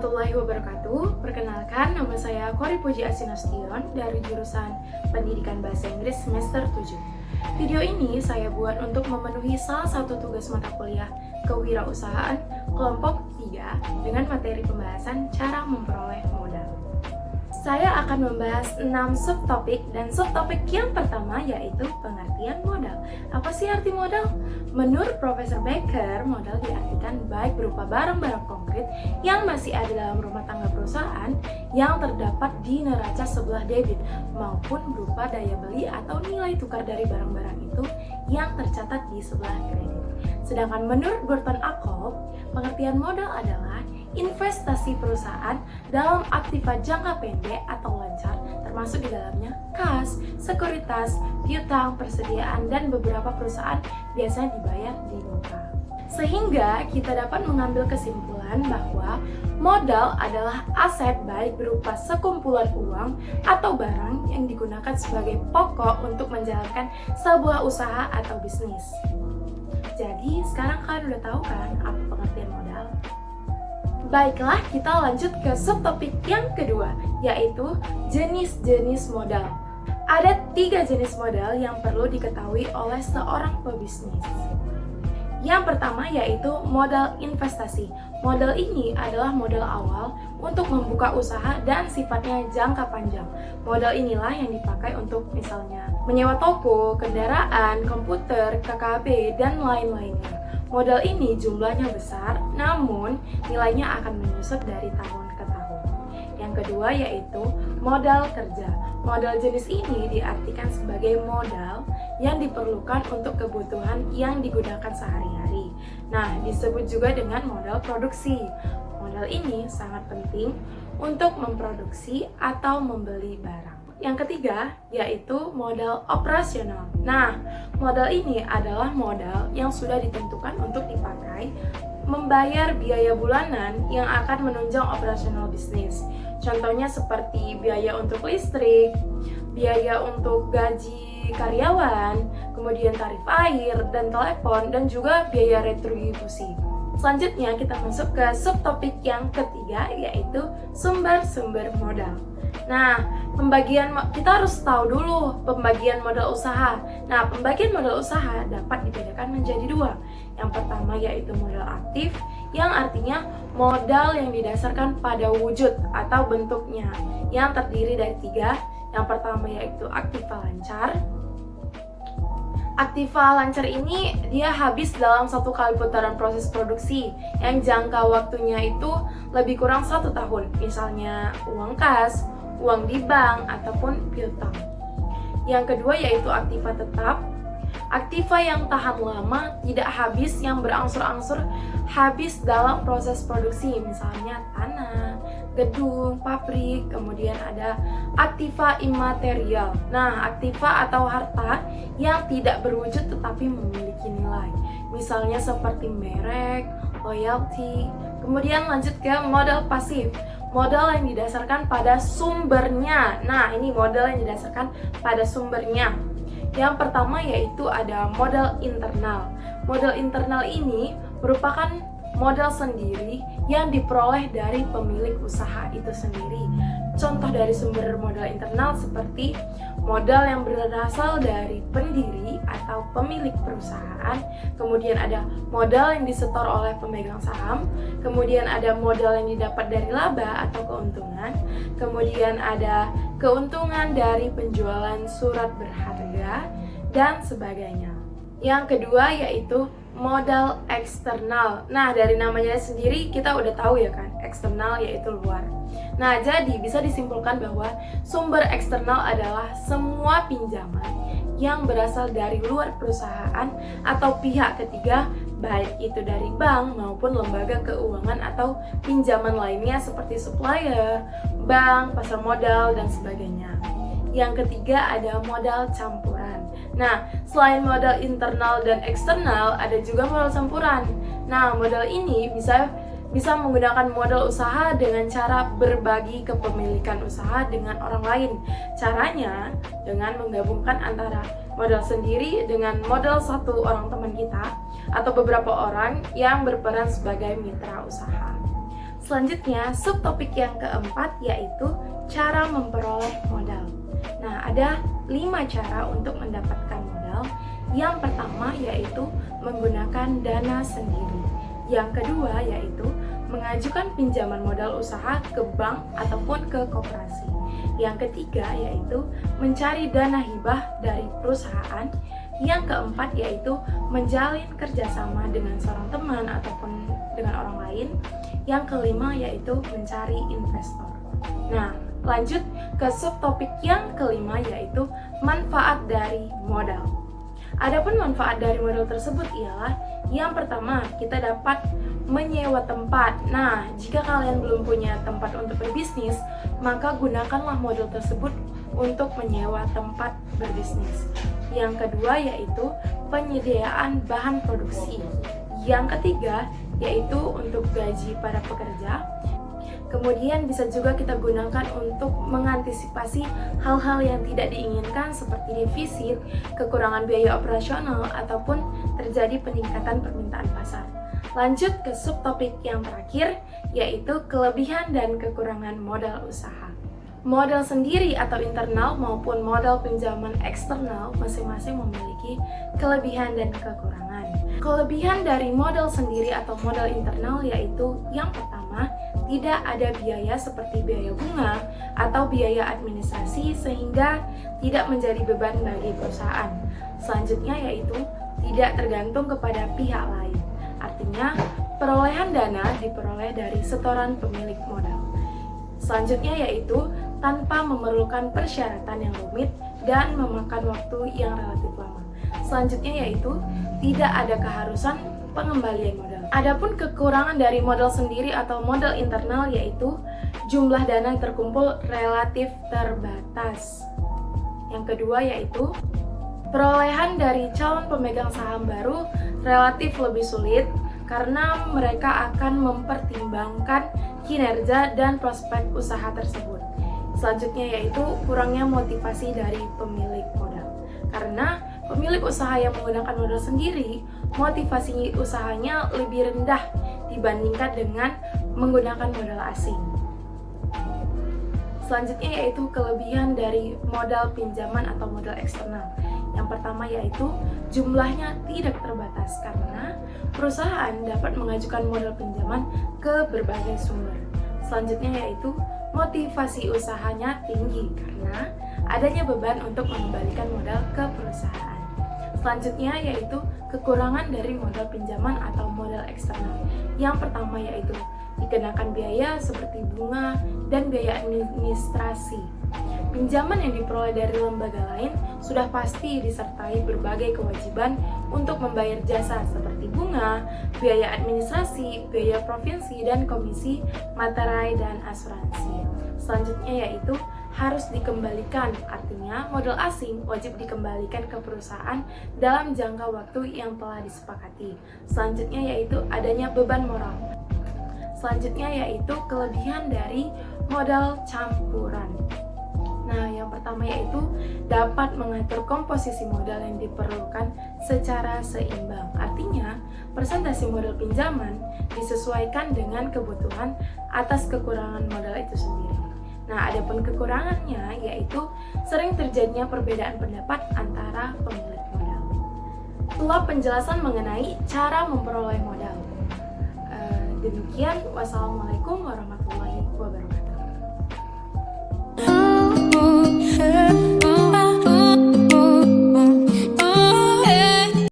warahmatullahi wabarakatuh. Perkenalkan, nama saya Kori Puji Asinastion dari jurusan Pendidikan Bahasa Inggris semester 7. Video ini saya buat untuk memenuhi salah satu tugas mata kuliah Kewirausahaan kelompok 3 dengan materi pembahasan cara memperoleh modal. Saya akan membahas 6 subtopik dan subtopik yang pertama yaitu pengertian modal. Apa sih arti modal? Menurut Profesor Becker, modal diartikan baik berupa barang-barang konkret yang masih ada dalam rumah tangga perusahaan yang terdapat di neraca sebelah debit maupun berupa daya beli atau nilai tukar dari barang-barang itu yang tercatat di sebelah kredit. Sedangkan menurut Burton Ackoff, pengertian modal adalah investasi perusahaan dalam aktiva jangka pendek atau lancar, termasuk di dalamnya kas, sekuritas, piutang, persediaan, dan beberapa perusahaan biasanya dibayar di muka. Sehingga kita dapat mengambil kesimpulan bahwa modal adalah aset baik berupa sekumpulan uang atau barang yang digunakan sebagai pokok untuk menjalankan sebuah usaha atau bisnis. Jadi sekarang kalian udah tahu kan apa pengertian modal? Baiklah, kita lanjut ke subtopik yang kedua, yaitu jenis-jenis modal. Ada 3 jenis modal yang perlu diketahui oleh seorang pebisnis. Yang pertama yaitu modal investasi. Modal ini adalah modal awal untuk membuka usaha dan sifatnya jangka panjang. Modal inilah yang dipakai untuk misalnya menyewa toko, kendaraan, komputer, KKP, dan lain-lainnya. Modal ini jumlahnya besar, namun nilainya akan menyusut dari tahun ke tahun. Yang kedua yaitu modal kerja. Modal jenis ini diartikan sebagai modal yang diperlukan untuk kebutuhan yang digunakan sehari-hari. Nah, disebut juga dengan modal produksi. Modal ini sangat penting untuk memproduksi atau membeli barang. Yang ketiga yaitu modal operasional. Nah, modal ini adalah modal yang sudah ditentukan untuk dipakai membayar biaya bulanan yang akan menunjang operasional bisnis. Contohnya seperti biaya untuk listrik, biaya untuk gaji karyawan, kemudian tarif air dan telepon, dan juga biaya retribusi. Selanjutnya kita masuk ke subtopik yang ketiga yaitu sumber-sumber modal. Nah, kita harus tahu dulu pembagian modal usaha. Nah, pembagian modal usaha dapat dibedakan menjadi 2. Yang pertama yaitu modal aktif, yang artinya modal yang didasarkan pada wujud atau bentuknya, yang terdiri dari 3. Yang pertama yaitu aktiva lancar. Aktiva lancar ini dia habis dalam 1 kali putaran proses produksi yang jangka waktunya itu lebih kurang 1 tahun. Misalnya uang kas, uang di bank, ataupun piutang. Yang kedua yaitu aktiva tetap. Aktiva yang tahan lama, tidak habis, yang berangsur-angsur habis dalam proses produksi, misalnya tanah, gedung, pabrik. Kemudian ada aktiva imaterial. Nah, aktiva atau harta yang tidak berwujud tetapi memiliki nilai, misalnya seperti merek, loyalty. Kemudian lanjut ke modal pasif. Modal yang didasarkan pada sumbernya. Nah, ini modal yang didasarkan pada sumbernya. Yang pertama yaitu ada modal internal. Modal internal ini merupakan modal sendiri yang diperoleh dari pemilik usaha itu sendiri. Contoh dari sumber modal internal seperti modal yang berasal dari pendiri atau pemilik perusahaan, kemudian ada modal yang disetor oleh pemegang saham, kemudian ada modal yang didapat dari laba atau keuntungan, kemudian ada keuntungan dari penjualan surat berharga, dan sebagainya. Yang kedua yaitu modal eksternal. Nah, dari namanya sendiri kita udah tahu ya kan, eksternal yaitu luar. Nah, jadi bisa disimpulkan bahwa sumber eksternal adalah semua pinjaman yang berasal dari luar perusahaan atau pihak ketiga, baik itu dari bank maupun lembaga keuangan atau pinjaman lainnya seperti supplier, bank, pasar modal, dan sebagainya. Yang ketiga ada modal campuran. Nah, selain modal internal dan eksternal, ada juga modal campuran. Nah, modal ini bisa menggunakan modal usaha dengan cara berbagi kepemilikan usaha dengan orang lain. Caranya dengan menggabungkan antara modal sendiri dengan modal satu orang teman kita atau beberapa orang yang berperan sebagai mitra usaha. Selanjutnya, subtopik yang keempat yaitu cara memperoleh modal. Nah, ada 5 cara untuk mendapatkan modal. Yang pertama yaitu menggunakan dana sendiri. Yang kedua yaitu mengajukan pinjaman modal usaha ke bank ataupun ke koperasi. Yang ketiga yaitu mencari dana hibah dari perusahaan. Yang keempat yaitu menjalin kerjasama dengan seorang teman ataupun dengan orang lain. Yang kelima yaitu mencari investor. Nah, lanjut ke subtopik yang kelima yaitu manfaat dari modal. Adapun manfaat dari modal tersebut ialah yang pertama, kita dapat menyewa tempat. Nah, jika kalian belum punya tempat untuk berbisnis, maka gunakanlah modal tersebut untuk menyewa tempat berbisnis. Yang kedua yaitu penyediaan bahan produksi. Yang ketiga yaitu untuk gaji para pekerja. Kemudian bisa juga kita gunakan untuk mengantisipasi hal-hal yang tidak diinginkan seperti defisit, kekurangan biaya operasional, ataupun terjadi peningkatan permintaan pasar. Lanjut ke subtopik yang terakhir, yaitu kelebihan dan kekurangan modal usaha. Modal sendiri atau internal maupun modal pinjaman eksternal masing-masing memiliki kelebihan dan kekurangan. Kelebihan dari modal sendiri atau modal internal yaitu yang pertama, tidak ada biaya seperti biaya bunga atau biaya administrasi sehingga tidak menjadi beban bagi perusahaan. Selanjutnya yaitu tidak tergantung kepada pihak lain. Artinya, perolehan dana diperoleh dari setoran pemilik modal. Selanjutnya yaitu tanpa memerlukan persyaratan yang rumit dan memakan waktu yang relatif lama. Selanjutnya yaitu tidak ada keharusan pengembalian modal. Adapun kekurangan dari modal sendiri atau modal internal yaitu jumlah dana yang terkumpul relatif terbatas. Yang kedua yaitu perolehan dari calon pemegang saham baru relatif lebih sulit karena mereka akan mempertimbangkan kinerja dan prospek usaha tersebut. Selanjutnya yaitu kurangnya motivasi dari pemilik modal. Karena pemilik usaha yang menggunakan modal sendiri, motivasi usahanya lebih rendah dibandingkan dengan menggunakan modal asing. Selanjutnya yaitu kelebihan dari modal pinjaman atau modal eksternal. Yang pertama yaitu jumlahnya tidak terbatas karena perusahaan dapat mengajukan modal pinjaman ke berbagai sumber. Selanjutnya yaitu motivasi usahanya tinggi karena adanya beban untuk mengembalikan modal ke perusahaan. Selanjutnya yaitu kekurangan dari modal pinjaman atau modal eksternal. Yang pertama yaitu dikenakan biaya seperti bunga dan biaya administrasi. Pinjaman yang diperoleh dari lembaga lain sudah pasti disertai berbagai kewajiban untuk membayar jasa seperti bunga, biaya administrasi, biaya provinsi, dan komisi, materai, dan asuransi. Selanjutnya yaitu harus dikembalikan, artinya modal asing wajib dikembalikan ke perusahaan dalam jangka waktu yang telah disepakati. Selanjutnya yaitu adanya beban moral. Selanjutnya yaitu kelebihan dari modal campuran. Nah, yang pertama yaitu dapat mengatur komposisi modal yang diperlukan secara seimbang. Artinya, persentase modal pinjaman disesuaikan dengan kebutuhan atas kekurangan modal itu sendiri. Nah, adapun kekurangannya yaitu sering terjadinya perbedaan pendapat antara pemilik modal. Itulah penjelasan mengenai cara memperoleh modal. Demikian, wassalamualaikum warahmatullahi wabarakatuh.